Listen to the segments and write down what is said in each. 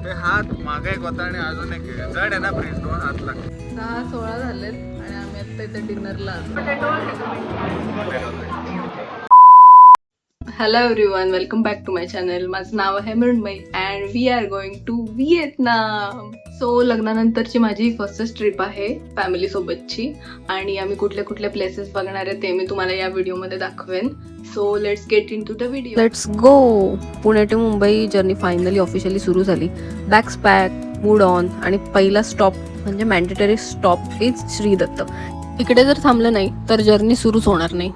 ते हात मागे एक होता आणि अजून एक जड आहे ना फ्रीज, 2 हात लागतात. 6:16 झालेत आणि आम्ही आता इथे डिनरला आलो. Hello everyone, welcome back to my channel. माझं नाव आहे Mrunmayi and we are going to Vietnam. So लग्नानंतरची माझी फर्स्ट ट्रिप आहे फॅमिली सोबतची आणि आम्ही कुठल्या कुठल्या प्लेसेस बघणार आहे ते मी तुम्हाला या व्हिडिओमध्ये दाखवेन. So let's get into the video. Let's go. Pune to Mumbai journey finally officially सुरू झाली. बॅग्स पॅक, मूड ऑन आणि पहिला स्टॉप म्हणजे mandatory stop is Shri Datta. इकडे जर थांबलं नाही तर जर्नी सुरूच होणार नाही.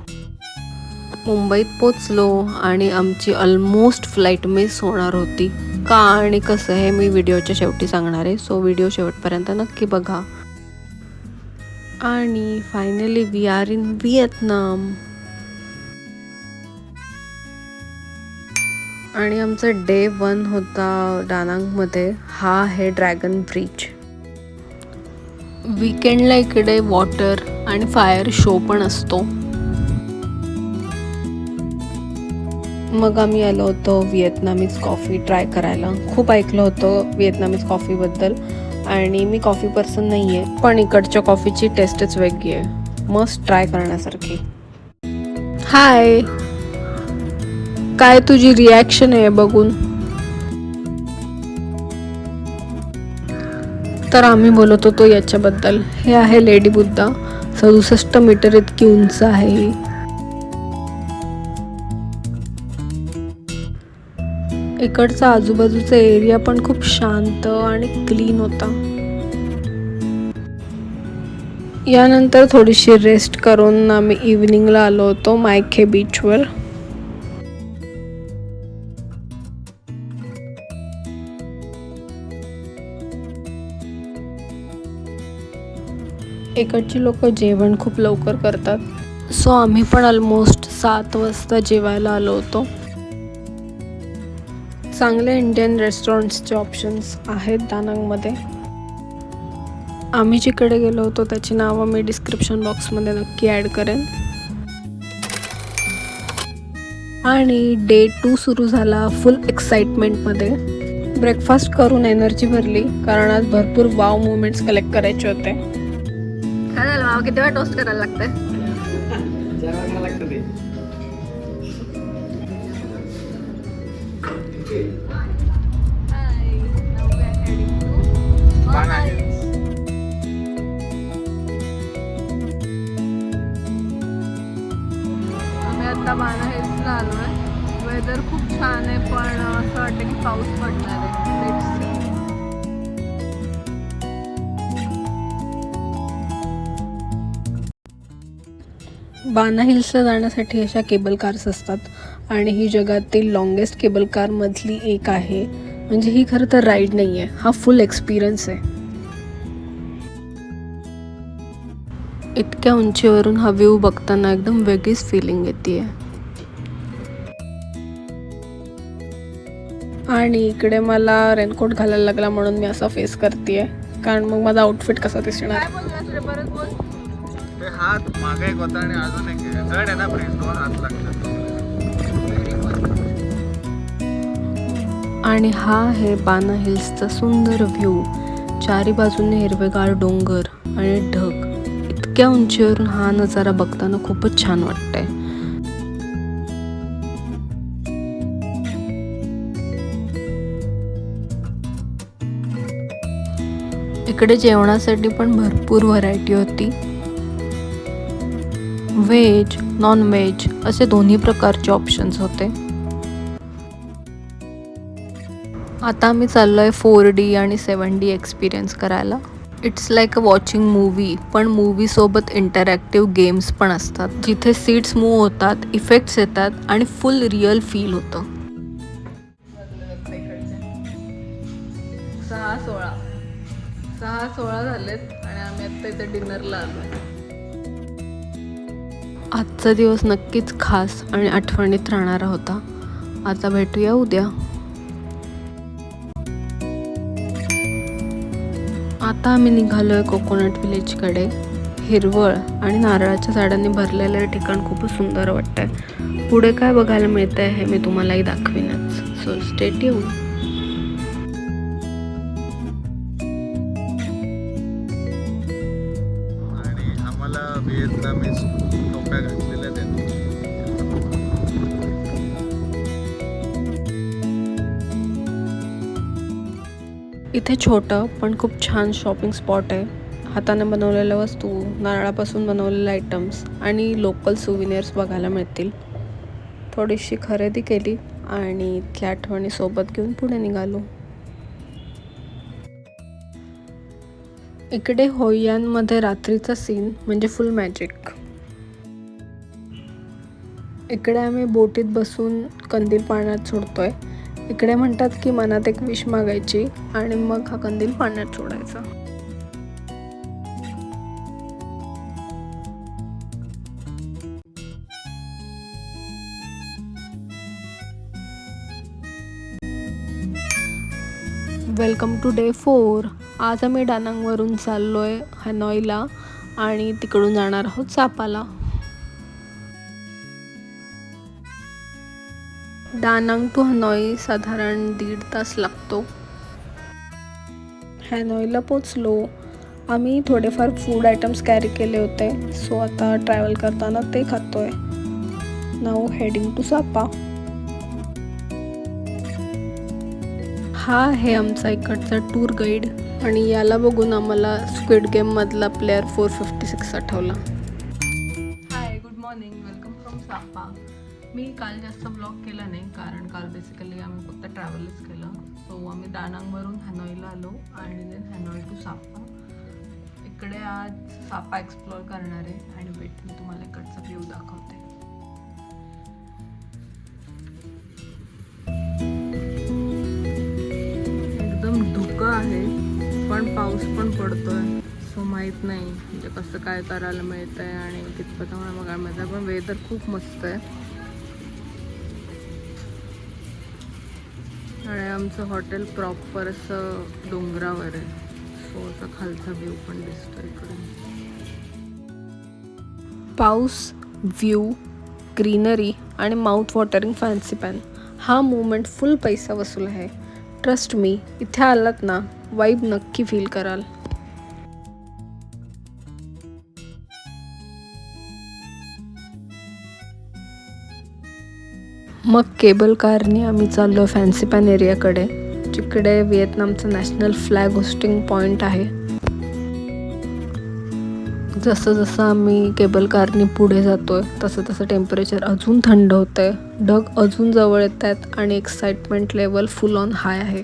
मुंबईत पोचलो आणि आमची ऑलमोस्ट फ्लाईट मिस होणार होती. का आणि कसं हे मी व्हिडिओच्या शेवटी सांगणार आहे, सो व्हिडिओ शेवटपर्यंत नक्की बघा. आणि finally we are in Vietnam. आणि आमचा डे 1 होता डानांगमध्ये. हा आहे ड्रॅगन ब्रिज. वीकेंडला इकडे वॉटर आणि फायर शो पण असतो. मग आम्ही आलो होतो व्हिएतनामीज कॉफी ट्राय करायला. खूप ऐकलं होतं व्हिएतनामीज कॉफीबद्दल आणि मी कॉफी पर्सन नाही आहे, पण इकडच्या कॉफीची टेस्टच वेगळी आहे, मस्त ट्राय करण्यासारखी. हाय, काय तुझी रिॲक्शन आहे बघून? तर आम्ही बोलत होतो याच्याबद्दल. हे आहे लेडी बुद्धा, 67 मीटर इतकी उंच आहे. इकडचा आजूबाजूचा एरिया पण खूप शांत आणि क्लीन होता. यानंतर थोडीशी रेस्ट करून आम्ही इव्हनिंगला आलो होतो मायखे बीचवर. इकडची लोक जेवण खूप लवकर करतात, सो आम्ही पण ऑलमोस्ट 7 वाजता जेवायला आलो होतो. चांगले इंडियन रेस्टॉरंट्सचे ऑप्शन्स आहेत दानांगमध्ये. आम्ही जिकडे गेलो होतो त्याची नावं मी डिस्क्रिप्शन बॉक्समध्ये नक्की ॲड करेन. आणि डे 2 सुरू झाला फुल एक्साइटमेंटमध्ये. ब्रेकफास्ट करून एनर्जी भरली कारण आज भरपूर वाव मुवमेंट्स कलेक्ट करायचे होते. काय झालं मामा, किती वेळा टोस्ट करायला लागतंय? आम्ही आता बाणा हिल्सला आलो आहे. वेदर खूप छान आहे, पण असं वाटतं की पाऊस पडणार आहे. Let's see. बाणा हिल्सला जाण्यासाठी अशा केबल कार्स असतात आणि ही जगातील लॉंगेस्ट केबल कारमधली एक आहे. म्हणजे ही खरं तर राईड नाही आहे, हा फुल एक्सपिरियन्स आहे. इतक्या उंचीवरून हा व्ह्यू बघताना एकदम वेगळीच फिलिंग येते. आणि इकडे मला रेनकोट घालायला लागला म्हणून मी असा फेस करते, कारण मग माझा आउटफिट कसा दिसणार. ते हात मागे एक होता आणि अजून एक जड आहे ना फ्रीज, 2 हात लागतात. आणि हा आहे बाणा हिल्सचा सुंदर व्ह्यू. चारी बाजूने हिरवेगार डोंगर आणि ढग. इतक्या उंचीवरून हा नजारा बघताना खूपच छान वाटतंय. इकडे जेवणासाठी पण भरपूर व्हरायटी होती. व्हेज, नॉन व्हेज असे दोन्ही प्रकारचे ऑप्शन्स होते. आता आम्ही चाललोय 4D आणि 7D एक्सपिरियन्स करायला. It's like a watching movie, पण मूवीसोबत इंटरॅक्टिव्ह गेम्स पण असतात जिथे सीट्स मूव्ह होतात, इफेक्ट्स येतात आणि फुल रिअल फील होतं. 6:16 झालेत आणि आम्ही आता इथे डिनरला आलो. आजचा दिवस नक्कीच खास आणि आठवणीत राहणारा होता. आता भेटूया उद्या. आता आम्ही निघालोय कोकोनट विलेजकडे. हिरवळ आणि नारळाच्या झाडांनी भरलेलं ठिकाण खूपच सुंदर वाटतंय. पुढे काय बघायला मिळतंय हे मी तुम्हालाही दाखवीनच, सो स्टे ट्यून. व्हिएतनामीज टोप्या घातलेल्या त्यांनी. इथे छोटं पण खूप छान शॉपिंग स्पॉट आहे. हाताने बनवलेल्या वस्तू, नारळापासून बनवलेले आयटम्स आणि लोकल सुव्हिनियर्स बघायला मिळतील. थोडीशी खरेदी केली आणि इथल्या आठवणी सोबत घेऊन पुढे निघालो. इकडे होइयांमध्ये रात्रीचा सीन म्हणजे फुल मॅजिक. इकडे आम्ही बोटीत बसून कंदील पाण्यात सोडतोय. इकडे म्हणतात की मनात एक विश मागायची आणि मग हा कंदील पाण्यात सोडायचा. Welcome to day 4. आज आम्ही डानांगवरून चाललोय हनॉईला आणि तिकडून जाणार आहोत सापाला. डानांग टू हनॉई साधारण 1.5 तास लागतो. हनॉईला पोचलो. आम्ही थोडेफार फूड आयटम्स कॅरी केले होते, सो आता ट्रॅव्हल करताना ते खातोय. नाऊ हेडिंग टू सापा. हा आहे आमचा इकडचा टूर गाईड आणि याला बघून आम्हाला स्क्विड गेममधला प्लेअर 456 आठवला. हाय, गुड मॉर्निंग, वेलकम फ्रॉम सापा. मी काल जास्त ब्लॉग केला नाही कारण काल बेसिकली आम्ही फक्त ट्रॅव्हलच केलं. सो आम्ही दानांगवरून हनॉईला आलो आणि देन हनॉई टू सापा. इकडे आज सापा एक्सप्लोअर करणार आहे आणि वेट मी तुम्हाला इकडचा व्ह्यू दाखवते. एकदम धुकं आहे पण पाऊस पण पडतोय, सो माहीत नाही म्हणजे कसं काय करायला मिळतंय आणि कितपत मला बघायला मिळतंय. पण वेदर खूप मस्त आहे आणि आमचं हॉटेल प्रॉपर असं डोंगरावर आहे, सो असा खालचा व्ह्यू पण दिसतो इकडे. पाऊस, व्ह्यू, ग्रीनरी आणि माउथ वॉटरिंग फॅन्सी पॅन हा मोमेंट फुल पैसा वसूल आहे. ट्रस्ट मी, इथे आलात ना वाईब नक्की फील कराल. मग केबल कारने आम्ही चाललो फॅन्सी पॅन एरियाकडे, जिकडे व्हिएतनामचं नॅशनल फ्लॅग होस्टिंग पॉईंट आहे. जसं जसं आम्ही केबल कारने पुढे जातोय तसं तसं टेम्परेचर अजून थंड होतंय, ढग अजून जवळ येत आहेत आणि एक्साइटमेंट लेवल फुल ऑन हाय आहे.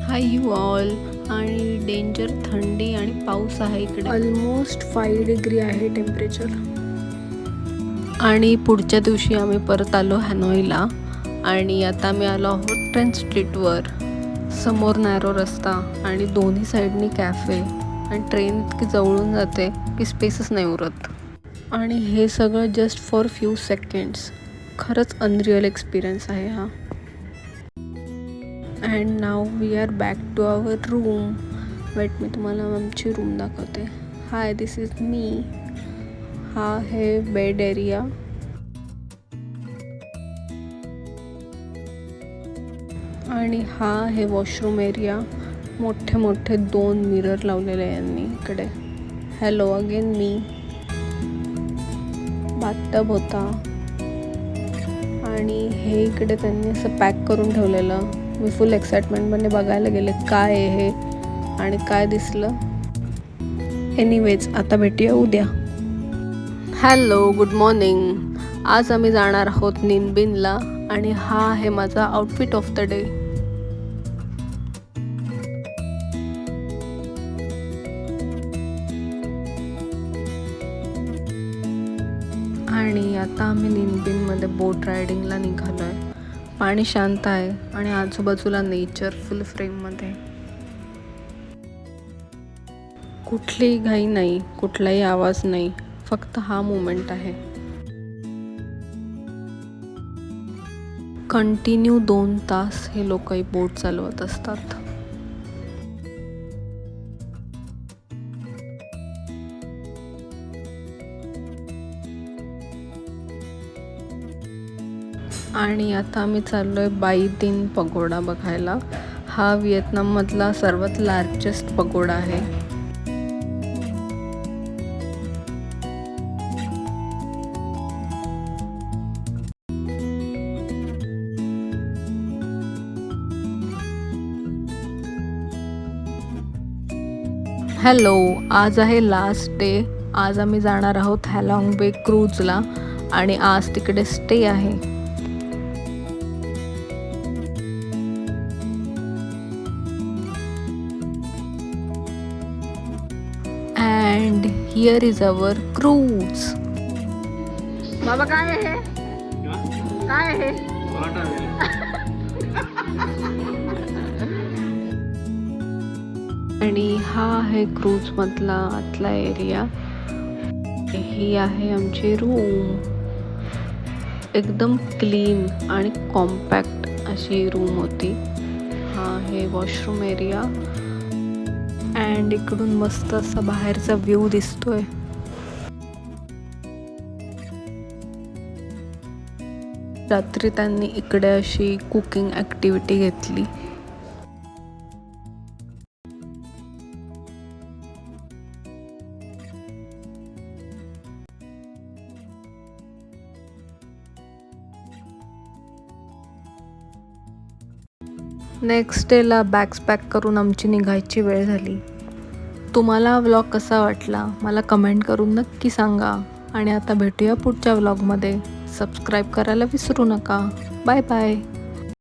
Hi you all. आणि डेंजर थंडी आणि पाऊस आहे इकडे. ऑलमोस्ट 5 डिग्री आहे टेम्परेचर. आणि पुढच्या दिवशी आम्ही परत आलो हॅनॉईला आणि आता आम्ही आलो आहोत ट्रेन स्ट्रीटवर. समोर नॅरो रस्ता आणि दोन्ही साईडनी कॅफे आणि ट्रेन इतकी जवळून जाते की स्पेसच नाही उरत. आणि हे सगळं जस्ट फॉर फ्यू सेकंड्स. खरंच अनरिअल एक्सपिरियन्स आहे हा. And now we are back to our room. Wait, मी तुम्हाला आमची रूम दाखवते. Hi, this is me. हा आहे बेड एरिया. आणि हा आहे वॉशरूम एरिया. मोठे मोठे 2 मिरर लावलेले आहे यांनी इकडे. हॅलो अगेन मी. बाथटब होता आणि हे इकडे त्यांनी असं पॅक करून ठेवलेलं. मी फुल एक्साइटमेंटमध्ये बघायला गेले काय आहे हे आणि काय दिसलं. एनिवेज, आता भेटूया उद्या. Hello, good morning. आज आम्ही जाणार आहोत निनबिनला आणि हा आहे माझा आउटफिट ऑफ द डे. आणि आता आम्ही निनबिनमध्ये बोट रायडिंगला निघालो आहे. पाणी शांत आहे आणि आजूबाजूला नेचर फुल फ्रेममध्ये. कुठलीही घाई नाही, कुठलाही आवाज नाही, फक्त हा मोमेंट आहे. कंटिन्यू 2 तास हे लोक बोट चालवत असतात. आणि आता आम्ही चाललोय बाई दिन पगोडा बघायला. हा व्हिएतनाममधला सर्वात लार्जेस्ट पगोडा आहे. हॅलो, आज आहे लास्ट डे. आज आम्ही जाणार आहोत हॅलॉंग बे क्रूजला आणि आज तिकडे स्टे आहे. And here is our cruise. बाबा काय आहे? काय आहे? आणि हा आहे क्रूज मधला आतला एरिया. ही आहे आमची रूम. एकदम क्लीन आणि कॉम्पॅक्ट अशी रूम होती. हा आहे वॉशरूम एरिया अँड इकडून मस्त असा बाहेरचा व्ह्यू दिसतोय. रात्री त्यांनी इकडे अशी कुकिंग ॲक्टिव्हिटी घेतली. नेक्स्ट डेला बॅग्स पॅक करून आमची निघायची वेळ झाली. तुम्हाला हा व्लॉग कसा वाटला मला कमेंट करून नक्की सांगा. आणि आता भेटूया पुढच्या व्लॉगमध्ये. सबस्क्राईब करायला विसरू नका. Bye bye.